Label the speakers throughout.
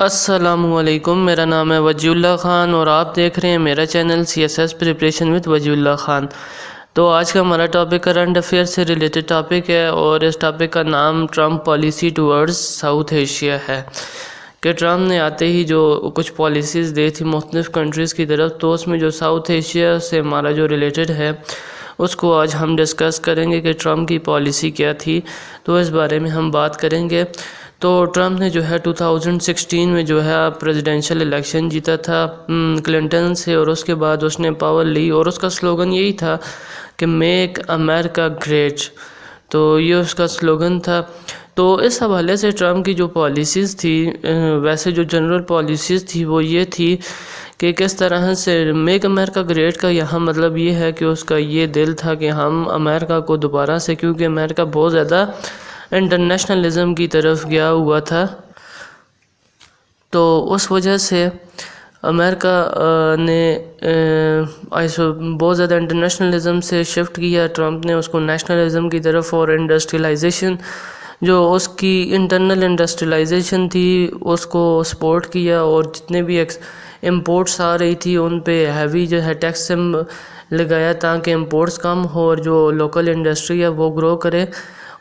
Speaker 1: السلام علیکم، میرا نام ہے وجی اللہ خان اور آپ دیکھ رہے ہیں میرا channel C S S preparation with Waji Ullah Khan. تو آج کا ہمارا ٹاپک کرنٹ افیئر سے ریلیٹڈ ٹاپک ہے اور اس ٹاپک کا نام Trump policy towards South Asia ہے کہ ٹرمپ نے آتے ہی جو کچھ پالیسیز دی تھی مختلف کنٹریز کی طرف، تو اس میں جو ساؤتھ ایشیا سے ہمارا جو ریلیٹڈ ہے اس کو آج ہم ڈسکس کریں گے کہ ٹرمپ کی پالیسی کیا تھی، تو اس بارے میں ہم بات کریں گے۔ تو ٹرمپ نے جو ہے 2016 میں جو ہے پریزیڈینشیل الیکشن جیتا تھا کلنٹن سے، اور اس کے بعد اس نے پاور لی اور اس کا سلوگن یہی تھا کہ میک امریکہ گریٹ، تو یہ اس کا سلوگن تھا۔ تو اس حوالے سے ٹرمپ کی جو پالیسیز تھی، ویسے جو جنرل پالیسیز تھی وہ یہ تھی کہ کس طرح سے میک امریکہ گریٹ کا یہاں مطلب یہ ہے کہ اس کا یہ دل تھا کہ ہم امریکہ کو دوبارہ سے، کیونکہ امریکہ بہت زیادہ انٹرنیشنلزم کی طرف گیا ہوا تھا، تو اس وجہ سے امریکہ نے بہت زیادہ انٹرنیشنلزم سے شفٹ کیا ٹرمپ نے اس کو نیشنلزم کی طرف، اور انڈسٹریلائزیشن جو اس کی انٹرنل انڈسٹریلائزیشن تھی اس کو سپورٹ کیا، اور جتنے بھی امپورٹس آ رہی تھی ان پہ ہیوی جو ہے ٹیکس لگایا تاکہ امپورٹس کم ہو اور جو لوکل انڈسٹری ہے وہ گرو کرے،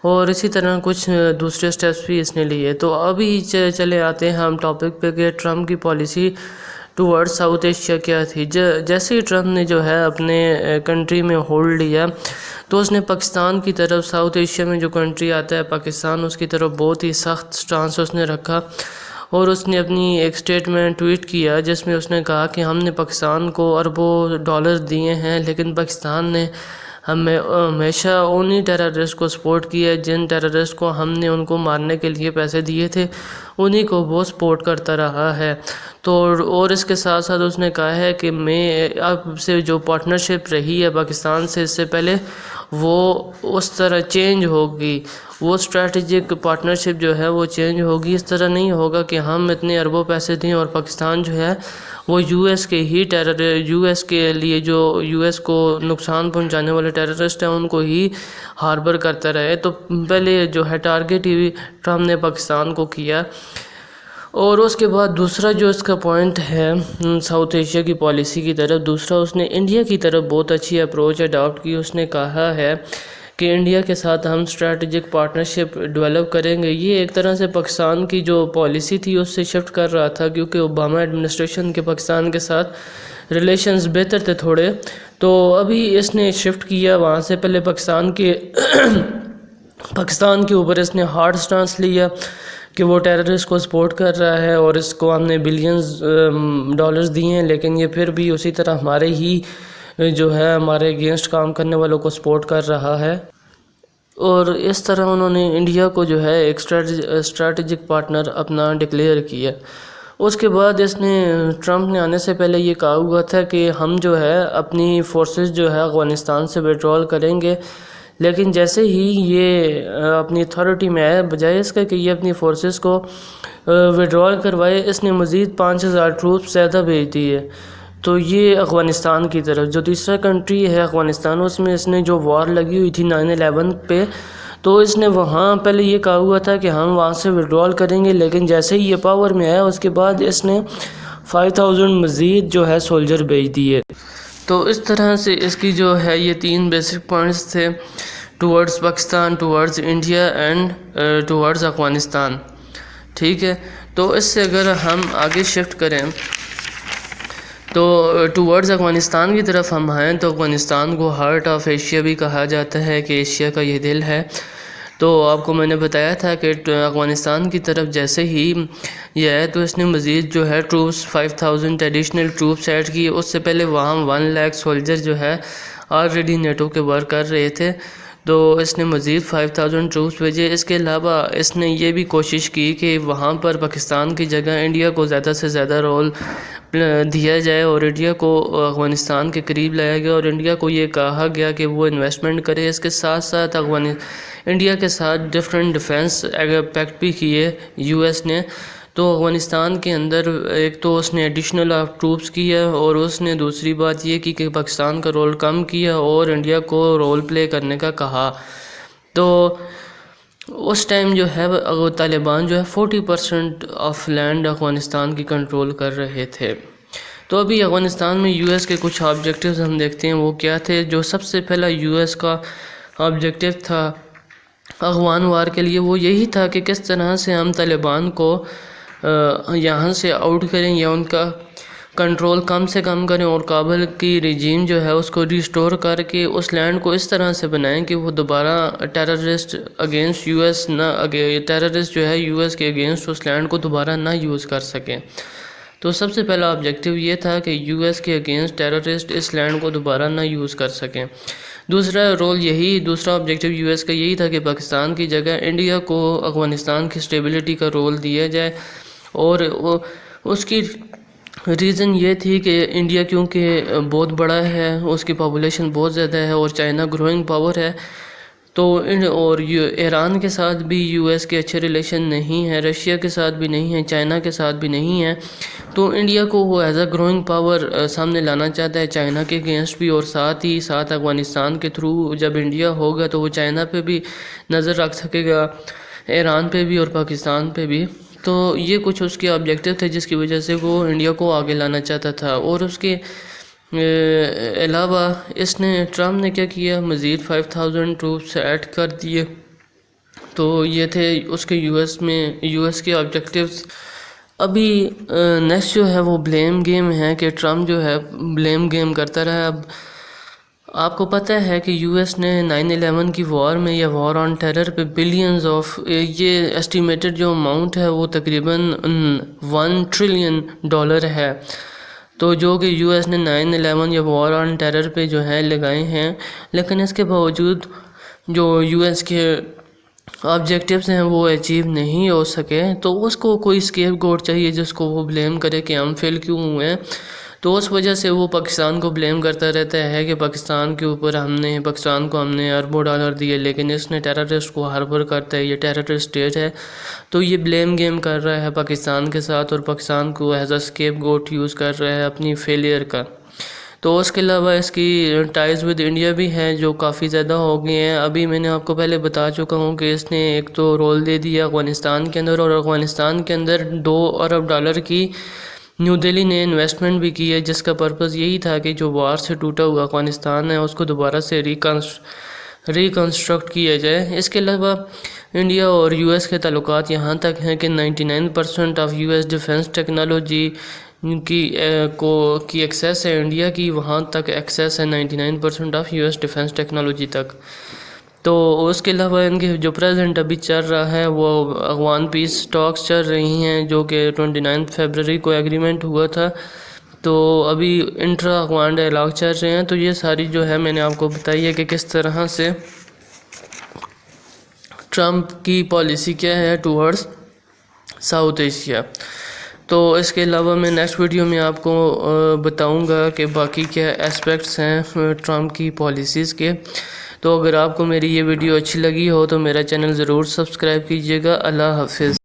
Speaker 1: اور اسی طرح کچھ دوسرے سٹیپس بھی اس نے لیے۔ تو ابھی چلے آتے ہیں ہم ٹاپک پہ کہ ٹرمپ کی پالیسی ٹورڈ ساؤتھ ایشیا کیا تھی۔ جیسے ہی ٹرمپ نے جو ہے اپنے کنٹری میں ہولڈ لیا تو اس نے پاکستان کی طرف، ساؤتھ ایشیا میں جو کنٹری آتا ہے پاکستان، اس کی طرف بہت ہی سخت سٹانس اس نے رکھا، اور اس نے اپنی ایک سٹیٹمنٹ ٹویٹ کیا جس میں اس نے کہا کہ ہم نے پاکستان کو اربوں ڈالر دیے ہیں، لیکن پاکستان نے ہمیشہ انہی ٹیررسٹ کو سپورٹ کیا ہے جن ٹیررسٹ کو ہم نے ان کو مارنے کے لیے پیسے دیے تھے، انہی کو وہ سپورٹ کرتا رہا ہے۔ تو اور اس کے ساتھ ساتھ اس نے کہا ہے کہ میں اب سے جو پارٹنرشپ رہی ہے پاکستان سے اس سے پہلے، وہ اس طرح چینج ہوگی، وہ اسٹریٹجک پارٹنرشپ جو ہے وہ چینج ہوگی، اس طرح نہیں ہوگا کہ ہم اتنے اربوں پیسے دیں اور پاکستان جو ہے وہ یو ایس کے لیے جو یو ایس کو نقصان پہنچانے والے ٹیررسٹ ہیں ان کو ہی ہاربر کرتا رہے۔ تو پہلے جو ہے ٹارگیٹ ہی ٹرمپ نے پاکستان کو کیا، اور اس کے بعد دوسرا جو اس کا پوائنٹ ہے ساؤتھ ایشیا کی پالیسی کی طرف، دوسرا اس نے انڈیا کی طرف بہت اچھی اپروچ اڈاپٹ کی۔ اس نے کہا ہے کہ انڈیا کے ساتھ ہم اسٹریٹجک پارٹنرشپ ڈیولپ کریں گے۔ یہ ایک طرح سے پاکستان کی جو پالیسی تھی اس سے شفٹ کر رہا تھا، کیونکہ اوباما ایڈمنسٹریشن کے پاکستان کے ساتھ ریلیشنز بہتر تھے تھوڑے، تو ابھی اس نے شفٹ کیا وہاں سے۔ پہلے پاکستان کے اوپر اس نے ہارڈ سٹانس لیا کہ وہ ٹیررسٹ کو سپورٹ کر رہا ہے، اور اس کو ہم نے بلینز ڈالرز دیے ہیں، لیکن یہ پھر بھی اسی طرح ہمارے ہی جو ہے ہمارے اگینسٹ کام کرنے والوں کو سپورٹ کر رہا ہے، اور اس طرح انہوں نے انڈیا کو جو ہے ایک اسٹریٹجک پارٹنر اپنا ڈکلیئر کیا۔ اس کے بعد ٹرمپ نے آنے سے پہلے یہ کہا ہوا تھا کہ ہم جو ہے اپنی فورسز جو ہے افغانستان سے وڈرال کریں گے، لیکن جیسے ہی یہ اپنی اتھارٹی میں آیا، بجائے اس کا کہ یہ اپنی فورسز کو وڈرال کروائے، اس نے مزید 5000 ٹروپس زیادہ بھیج دیے۔ تو یہ افغانستان کی طرف، جو تیسرا کنٹری ہے افغانستان، اس میں اس نے جو وار لگی ہوئی تھی 9/11 پہ، تو اس نے وہاں پہلے یہ کہا ہوا تھا کہ ہم وہاں سے وڈرال کریں گے، لیکن جیسے ہی یہ پاور میں آیا اس کے بعد اس نے 5000 مزید جو ہے سولجر بھیج دیے۔ تو اس طرح سے اس کی جو ہے یہ 3 بیسک پوائنٹس تھے towards Pakistan, towards India and towards Afghanistan, ٹھیک ہے۔ تو اس سے اگر ہم آگے شفٹ کریں تو ٹورڈز افغانستان کی طرف ہم آئیں تو افغانستان کو ہارٹ آف ایشیا بھی کہا جاتا ہے کہ ایشیا کا یہ دل ہے۔ تو آپ کو میں نے بتایا تھا کہ افغانستان کی طرف جیسے ہی یہ ہے تو اس نے مزید جو ہے ٹروپس 5000 ایڈیشنل ٹروپس ایڈ کیے۔ اس سے پہلے وہاں 1 لاکھ سولجر جو ہے آلریڈی نیٹو کے ورک کر رہے تھے، تو اس نے مزید 5000 ٹروپس بھیجے۔ اس کے علاوہ اس نے یہ بھی کوشش کی کہ وہاں پر پاکستان کی جگہ انڈیا کو زیادہ سے زیادہ رول دیا جائے، اور انڈیا کو افغانستان کے قریب لایا گیا، اور انڈیا کو یہ کہا گیا کہ وہ انویسٹمنٹ کرے۔ اس کے ساتھ ساتھ انڈیا کے ساتھ ڈفرینٹ ڈیفنس پیکٹ بھی کیے یو ایس نے۔ تو افغانستان کے اندر ایک تو اس نے ایڈیشنل ٹروپس کیا، اور اس نے دوسری بات یہ کی کہ پاکستان کا رول کم کیا اور انڈیا کو رول پلے کرنے کا کہا۔ تو اس ٹائم جو ہے وہ طالبان جو ہے 40% آف لینڈ افغانستان کی کنٹرول کر رہے تھے۔ تو ابھی افغانستان میں یو ایس کے کچھ آبجیکٹیوز ہم دیکھتے ہیں وہ کیا تھے۔ جو سب سے پہلا یو ایس کا آبجیکٹیو تھا افغان وار کے لیے، وہ یہی تھا کہ کس طرح سے ہم طالبان کو یہاں سے آؤٹ کریں یا ان کا کنٹرول کم سے کم کریں، اور کابل کی رجیم جو ہے اس کو ریسٹور کر کے اس لینڈ کو اس طرح سے بنائیں کہ وہ دوبارہ ٹیررسٹ اگینسٹ یو ایس نہ ٹیررسٹ جو ہے یو ایس کے اگینسٹ اس لینڈ کو دوبارہ نہ یوز کر سکیں۔ تو سب سے پہلا آبجیکٹیو یہ تھا کہ یو ایس کے اگینسٹ ٹیررسٹ اس لینڈ کو دوبارہ نہ یوز کر سکیں۔ دوسرا آبجیکٹیو یو ایس کا یہی تھا کہ پاکستان کی جگہ انڈیا کو افغانستان کی اسٹیبلٹی کا رول دیا جائے، اور اس کی ریزن یہ تھی کہ انڈیا کیونکہ بہت بڑا ہے، اس کی پاپولیشن بہت زیادہ ہے، اور چائنا گروئنگ پاور ہے، تو اور ایران کے ساتھ بھی یو ایس کے اچھے ریلیشن نہیں ہیں، رشیا کے ساتھ بھی نہیں ہیں، چائنا کے ساتھ بھی نہیں ہیں، تو انڈیا کو وہ ایز اے گروئنگ پاور سامنے لانا چاہتا ہے چائنا کے اگینسٹ بھی، اور ساتھ افغانستان کے تھرو جب انڈیا ہوگا تو وہ چائنا پہ بھی نظر رکھ سکے گا، ایران پہ بھی اور پاکستان پہ بھی۔ تو یہ کچھ اس کے آبجیکٹیو تھے جس کی وجہ سے وہ انڈیا کو آگے لانا چاہتا تھا۔ اور اس کے علاوہ ٹرمپ نے کیا کیا، مزید 5000 ٹروپس ایڈ کر دیے۔ تو یہ تھے اس کے یو ایس کے آبجیکٹیوز۔ ابھی نیکسٹ جو ہے وہ بلیم گیم ہے کہ ٹرمپ جو ہے بلیم گیم کرتا رہا۔ اب آپ کو پتہ ہے کہ یو ایس نے 9/11 کی وار میں یا وار آن ٹیرر پہ بلینز آف، یہ ایسٹیمیٹڈ جو اماؤنٹ ہے وہ تقریباً $1 ٹریلین ہے، تو جو کہ یو ایس نے 9/11 یا وار آن ٹیرر پہ جو ہے لگائے ہیں، لیکن اس کے باوجود جو یو ایس کے آبجیکٹیوز ہیں وہ اچیو نہیں ہو سکے، تو اس کو کوئی اسکیپ گوٹ چاہیے جس کو وہ بلیم کرے کہ ہم فیل کیوں ہوئے ہیں۔ تو اس وجہ سے وہ پاکستان کو بلیم کرتا رہتا ہے کہ پاکستان کو ہم نے اربوں ڈالر دیے، لیکن اس نے ٹیررسٹ کو ہاربر کرتا ہے، یہ ٹیررسٹ اسٹیٹ ہے، تو یہ بلیم گیم کر رہا ہے پاکستان کے ساتھ، اور پاکستان کو as a escape got use کر رہا ہے اپنی فیلئر کا۔ تو اس کے علاوہ اس کی ٹائز ود انڈیا بھی ہیں جو کافی زیادہ ہو گئے ہیں۔ ابھی میں نے آپ کو پہلے بتا چکا ہوں کہ اس نے ایک تو رول دے دیا افغانستان کے اندر، اور افغانستان کے اندر $2 ارب کی نیو دہلی نے انویسٹمنٹ بھی کی ہے، جس کا پرپس یہی تھا کہ جو وار سے ٹوٹا ہوا افغانستان ہے اس کو دوبارہ سے ریکنسٹرکٹ کیا جائے۔ اس کے علاوہ انڈیا اور یو ایس کے تعلقات یہاں تک ہیں کہ 99% of U S defence technology کی ایکسیس ہے انڈیا کی، وہاں تک ایکسیس ہے 99% of U S defence technology تک۔ تو اس کے علاوہ ان کے جو پریزنٹ ابھی چل رہا ہے وہ افغان پیس ٹاکس چل رہی ہیں، جو کہ 29 فیبروری کو ایگریمنٹ ہوا تھا، تو ابھی انٹرا افغان ڈائلاگ چل رہے ہیں۔ تو یہ ساری جو ہے میں نے آپ کو بتائی ہے کہ کس طرح سے ٹرمپ کی پالیسی کیا ہے ٹورڈز ساؤتھ ایشیا۔ تو اس کے علاوہ میں نیکسٹ ویڈیو میں آپ کو بتاؤں گا کہ باقی کیا اسپیکٹس ہیں ٹرمپ کی پالیسیز کے۔ تو اگر آپ کو میری یہ ویڈیو اچھی لگی ہو تو میرا چینل ضرور سبسکرائب کیجیے گا۔ اللہ حافظ۔